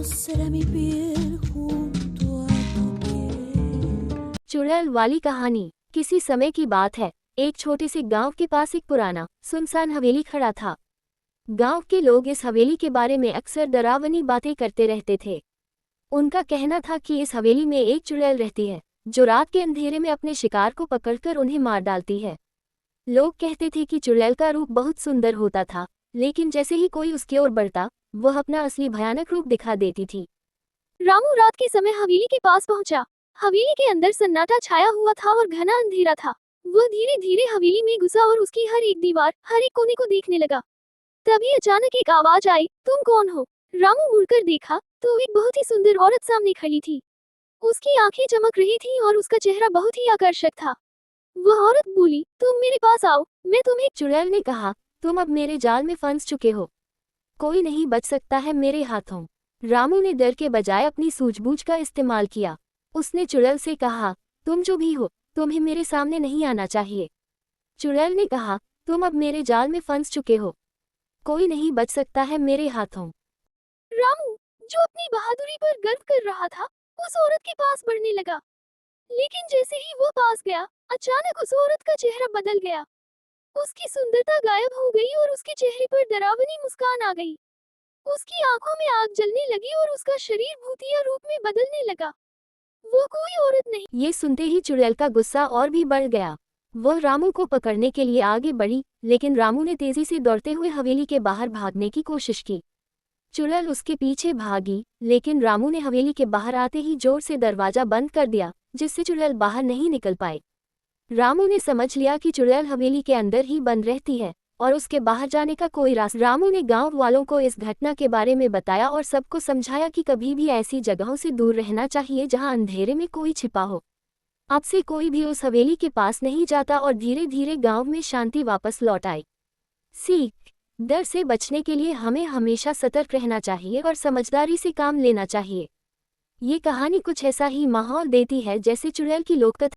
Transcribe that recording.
será mi piel junto a tu piel। चुड़ैल वाली कहानी। किसी समय की बात है, एक छोटे से गांव के पास एक पुराना सुनसान हवेली खड़ा था। गांव के लोग इस हवेली के बारे में अक्सर डरावनी बातें करते रहते थे। उनका कहना था कि इस हवेली में एक चुड़ैल रहती है, जो रात के अंधेरे में अपने शिकार को पकड़कर उन्हें मार डालती है। लोग कहते थे कि चुड़ैल का रूप बहुत सुंदर होता था, लेकिन जैसे ही कोई उसकी ओर बढ़ता, वह अपना असली भयानक रूप दिखा देती थी। रामू रात के समय हवेली के पास पहुंचा। हवेली के अंदर सन्नाटा छाया हुआ था और घना अंधेरा था। वह धीरे धीरे हवेली में घुसा और उसकी हर एक दीवार, हर एक कोने को देखने लगा। तभी अचानक एक आवाज आई, तुम कौन हो? रामू मुड़कर देखा तो एक बहुत ही सुंदर औरत सामने खड़ी थी। उसकी आंखें चमक रही थीं और उसका चेहरा बहुत ही आकर्षक था। वह औरत बोली, तुम मेरे पास आओ, मैं तुम्हें। चुड़ैल ने कहा, तुम अब मेरे जाल में फंस चुके हो, कोई नहीं बच सकता है मेरे हाथों। रामू ने डर के बजाय अपनी सूझबूझ का इस्तेमाल किया। उसने चुड़ैल से कहा, तुम जो भी हो, तुम्हें मेरे सामने नहीं आना चाहिए। चुड़ैल ने कहा, तुम अब मेरे जाल में फंस चुके हो, कोई नहीं बच सकता है मेरे हाथों। रामू, जो अपनी बहादुरी पर गर्व कर रहा था, उस औरत के पास बढ़ने लगा। लेकिन जैसे ही वो पास गया, अचानक उस औरत का चेहरा बदल गया। उसकी सुंदरता गायब हो गई और उसके चेहरे पर डरावनी मुस्कान आ गई। उसकी आंखों में आग जलने लगी और उसका शरीर भूतिया रूप में बदलने लगा। वो कोई औरत नहीं। ये सुनते ही चुड़ैल का गुस्सा और भी बढ़ गया। वह रामू को पकड़ने के लिए आगे बढ़ी, लेकिन रामू ने तेजी से दौड़ते हुए हवेली के बाहर भागने की कोशिश की। चुड़ैल उसके पीछे भागी, लेकिन रामू ने हवेली के बाहर आते ही जोर से दरवाजा बंद कर दिया, जिससे चुड़ैल बाहर नहीं निकल पाए। रामू ने समझ लिया कि चुड़ैल हवेली के अंदर ही बंद रहती है और उसके बाहर जाने का कोई रास्ता। रामू ने गांव वालों को इस घटना के बारे में बताया और सबको समझाया कि कभी भी ऐसी जगहों से दूर रहना चाहिए जहां अंधेरे में कोई छिपा हो। अब से कोई भी उस हवेली के पास नहीं जाता और धीरे धीरे गांव में शांति वापस लौट आई। सीख: डर से बचने के लिए हमें हमेशा सतर्क रहना चाहिए और समझदारी से काम लेना चाहिए। ये कहानी कुछ ऐसा ही माहौल देती है जैसे चुड़ैल की लोककथा।